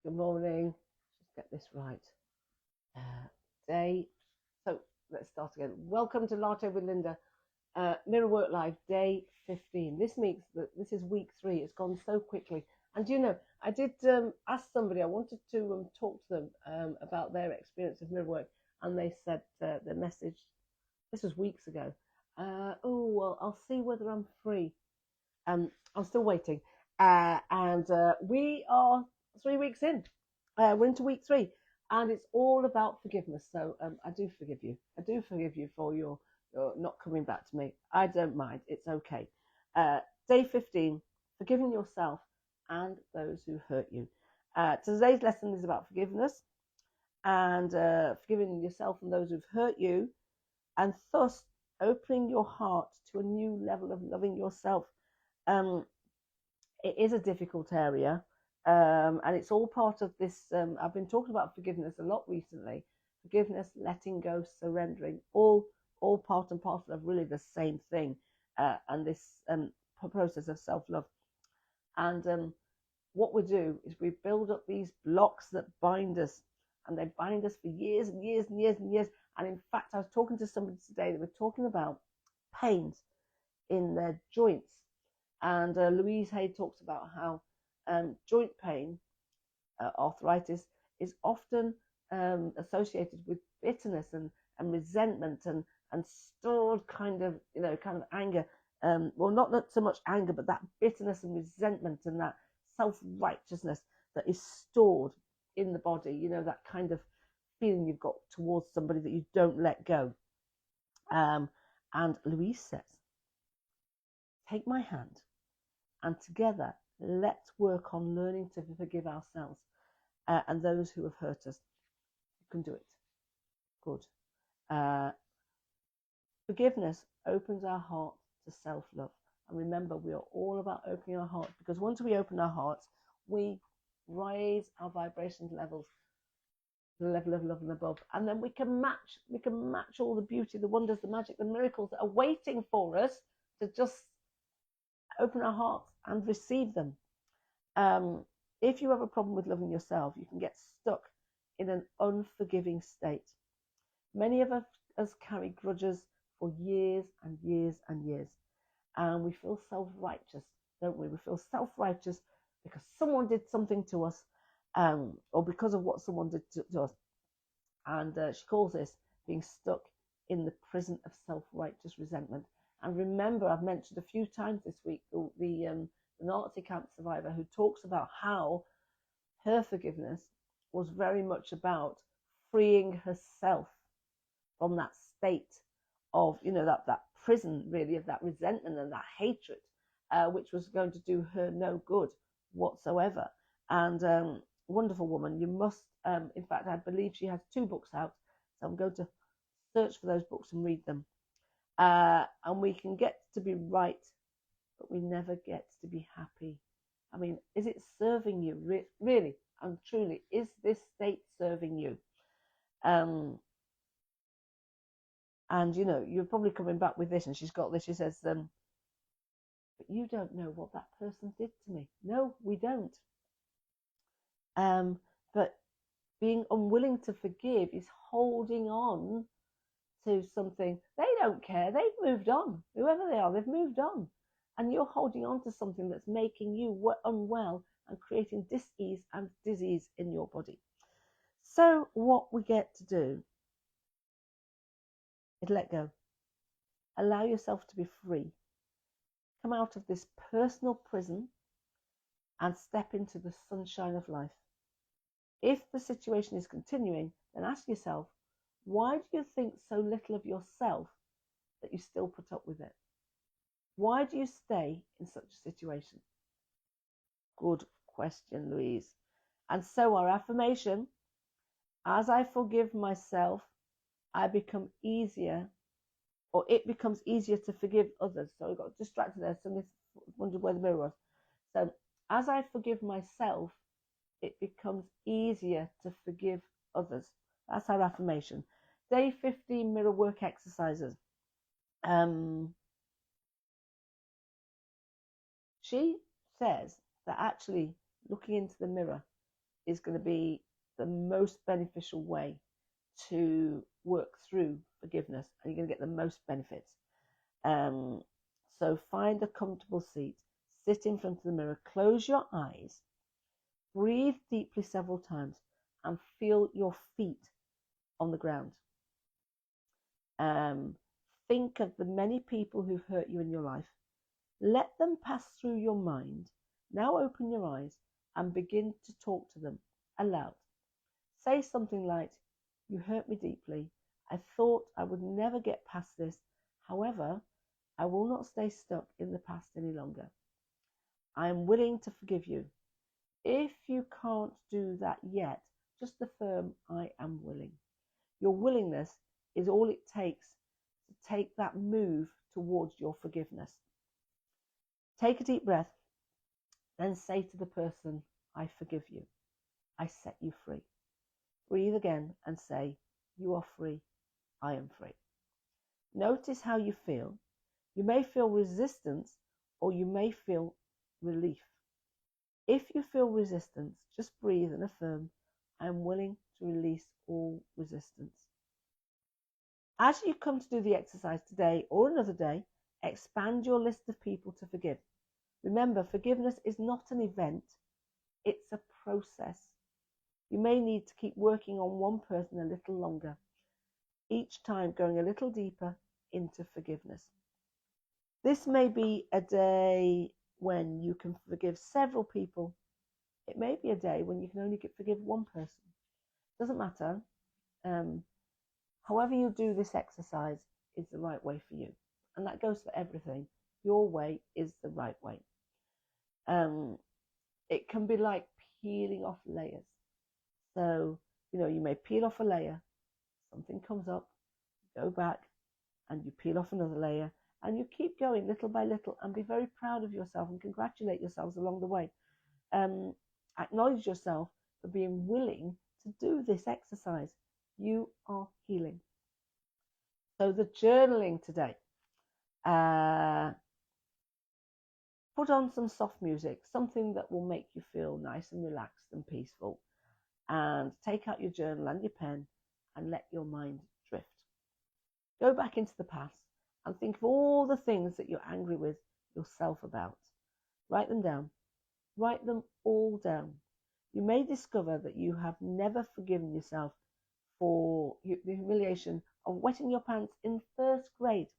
Good morning. Let's get this right. Day. So let's start again. Welcome to Latte with Lynda. Mirror Work Live, day 15. This is week 3. It's gone so quickly. And I did ask somebody. I wanted to talk to them about their experience of mirror work, and they said the message. This was weeks ago. Oh well, I'll see whether I'm free. I'm still waiting. And we are 3 weeks in. We're into week 3, and it's all about forgiveness. So I do forgive you. I do forgive you for your not coming back to me. I don't mind. It's okay. Day 15, forgiving yourself and those who hurt you. Today's lesson is about forgiveness and forgiving yourself and those who've hurt you, and thus opening your heart to a new level of loving yourself. It is a difficult area, and it's all part of this. I've been talking about forgiveness a lot recently. Forgiveness, letting go, surrendering, all part and parcel of really the same thing, and this process of self-love. And what we do is we build up these blocks that bind us, and they bind us for years and years and years and years. And in fact, I was talking to somebody today that were talking about pains in their joints. And Louise Hay talks about how joint pain, arthritis, is often associated with bitterness and resentment and stored kind of anger. Well, not so much anger, but that bitterness and resentment and that self-righteousness that is stored in the body. That kind of feeling you've got towards somebody that you don't let go. And Louise says, take my hand, and together, let's work on learning to forgive ourselves and those who have hurt us. You can do it. Good. Forgiveness opens our heart to self-love. And remember, we are all about opening our hearts, because once we open our hearts, we raise our vibration levels to the level of love and above. And then we can match all the beauty, the wonders, the magic, the miracles that are waiting for us to just open our hearts and receive them. If you have a problem with loving yourself, you can get stuck in an unforgiving state. Many of us carry grudges for years and years and years, and we feel self-righteous, don't we? We feel self-righteous because someone did something to us, or because of what someone did to us. And she calls this being stuck in the prison of self-righteous resentment. And remember, I've mentioned a few times this week the Nazi camp survivor who talks about how her forgiveness was very much about freeing herself from that state of, that prison, really, of that resentment and that hatred, which was going to do her no good whatsoever. And wonderful woman. You must, in fact, I believe she has 2 books out, so I'm going to search for those books and read them. And we can get to be right, but we never get to be happy. I mean, is it serving you? Really and truly, is this state serving you? And you're probably coming back with this, and she's got this. She says, but you don't know what that person did to me. No, we don't. But being unwilling to forgive is holding on to something. They don't care. They've moved on. Whoever they are, they've moved on. And you're holding on to something that's making you unwell and creating dis-ease and disease in your body. So what we get to do is let go. Allow yourself to be free. Come out of this personal prison and step into the sunshine of life. If the situation is continuing, then ask yourself, why do you think so little of yourself that you still put up with it? Why do you stay in such a situation? Good question, Louise. And so our affirmation, as I forgive myself, it becomes easier to forgive others. So I got distracted there. So I wondered where the mirror was. So as I forgive myself, it becomes easier to forgive others. That's our affirmation. Day 15 mirror work exercises. She says that actually looking into the mirror is going to be the most beneficial way to work through forgiveness, and you're going to get the most benefits. So find a comfortable seat, sit in front of the mirror, close your eyes, breathe deeply several times, and feel your feet on the ground. Think of the many people who've hurt you in your life. Let them pass through your mind. Now open your eyes and begin to talk to them aloud. Say something like, "You hurt me deeply. I thought I would never get past this. However, I will not stay stuck in the past any longer. I am willing to forgive you." If you can't do that yet, just affirm, "I am willing." Your willingness is all it takes to take that move towards your forgiveness. Take a deep breath, then say to the person, "I forgive you. I set you free." Breathe again and say, "You are free. I am free." Notice how you feel. You may feel resistance or you may feel relief. If you feel resistance, just breathe and affirm, "I am willing to release all resistance." As you come to do the exercise today or another day, expand your list of people to forgive. Remember, forgiveness is not an event, it's a process. You may need to keep working on one person a little longer, each time going a little deeper into forgiveness. This may be a day when you can forgive several people. It may be a day when you can only forgive one person. Doesn't matter. However you do this exercise is the right way for you. And that goes for everything. Your way is the right way. It can be like peeling off layers. So, you may peel off a layer, something comes up, go back, and you peel off another layer, and you keep going little by little, and be very proud of yourself and congratulate yourselves along the way. Acknowledge yourself for being willing to do this exercise. You are healing. So the journaling today. Put on some soft music, something that will make you feel nice and relaxed and peaceful. And take out your journal and your pen and let your mind drift. Go back into the past and think of all the things that you're angry with yourself about. Write them down. Write them all down. You may discover that you have never forgiven yourself for the humiliation of wetting your pants in first grade.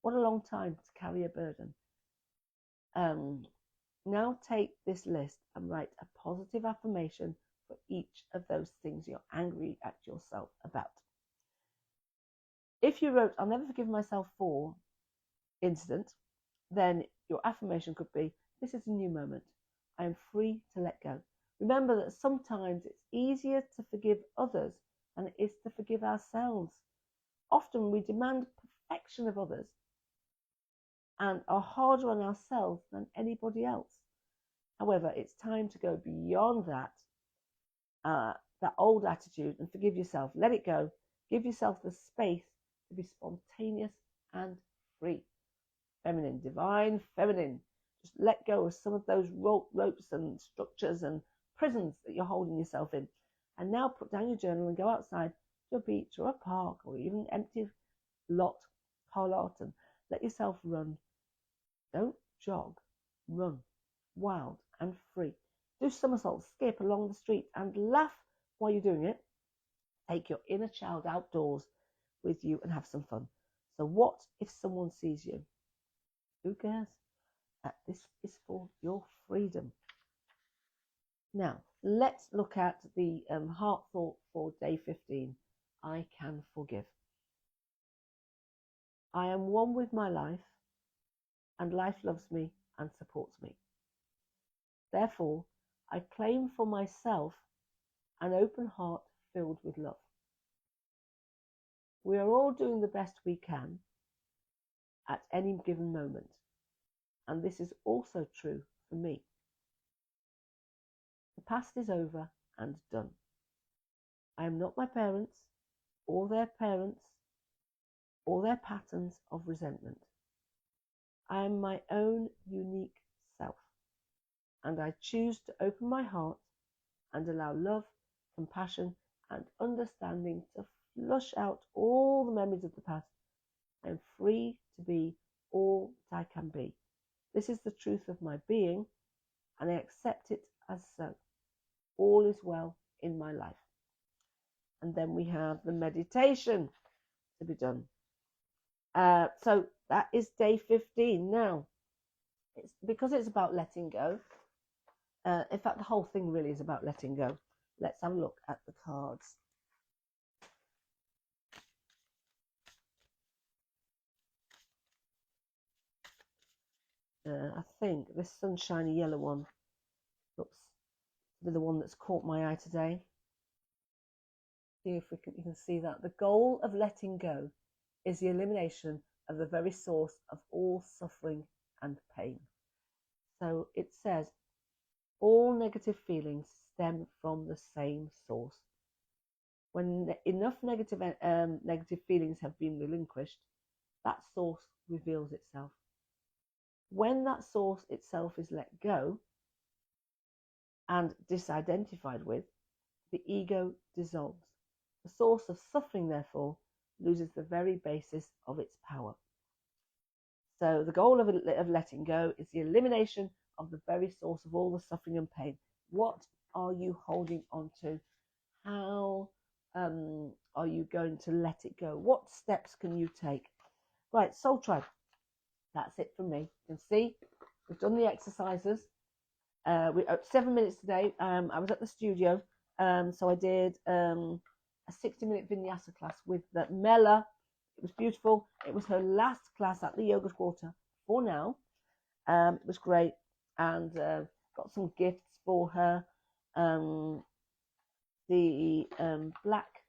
What a long time to carry a burden. Now take this list and write a positive affirmation for each of those things you're angry at yourself about. If you wrote, "I'll never forgive myself for incident," then your affirmation could be, "This is a new moment. I am free to let go." Remember that sometimes it's easier to forgive others than it is to forgive ourselves. Often we demand perfection of others and are harder on ourselves than anybody else. However, it's time to go beyond that old attitude and forgive yourself. Let it go. Give yourself the space to be spontaneous and free. Feminine, divine feminine. Just let go of some of those ropes and structures and prisons that you're holding yourself in. And now put down your journal and go outside to a beach or a park or even an empty car lot, and let yourself run. Don't jog, run, wild and free. Do somersaults, skip along the street and laugh while you're doing it. Take your inner child outdoors with you and have some fun. So what if someone sees you? Who cares? This is for your freedom. Now, let's look at the heart thought for day 15. I can forgive. I am one with my life, and life loves me and supports me. Therefore, I claim for myself an open heart filled with love. We are all doing the best we can at any given moment, and this is also true for me. The past is over and done. I am not my parents or their patterns of resentment. I am my own unique self, and I choose to open my heart and allow love, compassion, and understanding to flush out all the memories of the past. I am free to be all that I can be. This is the truth of my being, and I accept it as so. All is well in my life. And then we have the meditation to be done. So that is day 15 now. Because it's about letting go. In fact, the whole thing really is about letting go. Let's have a look at the cards. I think this sunshiny yellow one looks to be the one that's caught my eye today. See if you can see that. The goal of letting go is the elimination of the very source of all suffering and pain. So it says, all negative feelings stem from the same source. When enough negative feelings have been relinquished, that source reveals itself. When that source itself is let go and disidentified with, the ego dissolves. The source of suffering, therefore, loses the very basis of its power. So the goal of letting go is the elimination of the very source of all the suffering and pain. What are you holding on to? How are you going to let it go? What steps can you take? Right, Soul Tribe, that's it from me. You can see we've done the exercises. We 7 minutes today. I was at the studio, so I did a 60-minute vinyasa class with Mela. It was beautiful. It was her last class at the Yoga Quarter for now. It was great, and got some gifts for her. The Black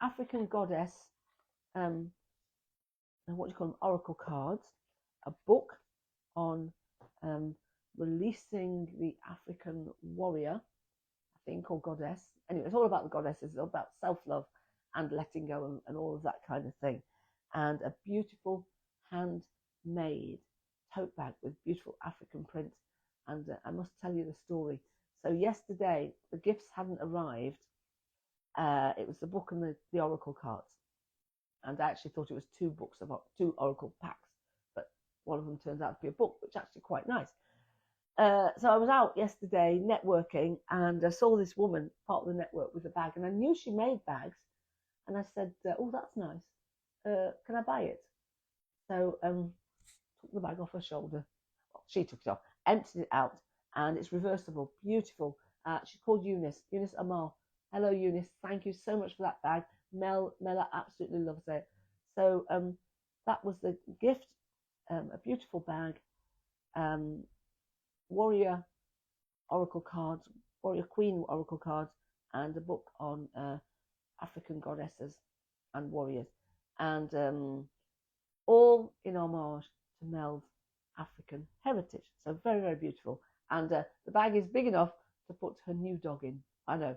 African Goddess, what do you call them, oracle cards, a book on releasing the African warrior, I think, or goddess. Anyway, it's all about the goddesses. It's all about self-love and letting go and all of that kind of thing. And a beautiful handmade tote bag with beautiful African print. And I must tell you the story. So yesterday, the gifts hadn't arrived. It was the book and the oracle cards. And I actually thought it was two oracle packs. But one of them turns out to be a book, which is actually quite nice. So I was out yesterday networking, and I saw this woman, part of the network, with a bag. And I knew she made bags. And I said, oh, that's nice. Can I buy it? So took the bag off her shoulder. Well, she took it off, emptied it out, and it's reversible, beautiful. She's called Eunice Amal. Hello, Eunice. Thank you so much for that bag. Mela absolutely loves it. So that was the gift, a beautiful bag, warrior oracle cards, warrior queen oracle cards, and a book on African goddesses and warriors, and all in homage to Mel's African heritage. So very, very beautiful. And the bag is big enough to put her new dog in. I know.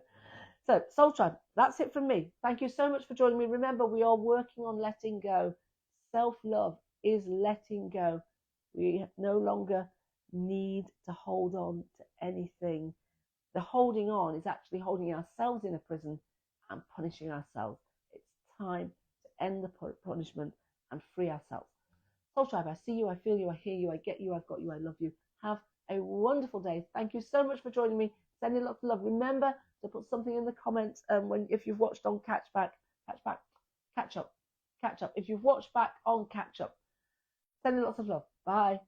So, Soul Tribe, that's it from me. Thank you so much for joining me. Remember, we are working on letting go. Self-love is letting go. We no longer need to hold on to anything. The holding on is actually holding ourselves in a prison and punishing ourselves. It's time to end the punishment and free ourselves. Soul Tribe, I see you, I feel you, I hear you, I get you, I've got you, I love you. Have a wonderful day. Thank you so much for joining me. Sending lots of love. Remember to put something in the comments if you've watched on catch up. If you've watched back on catch up, sending lots of love. Bye.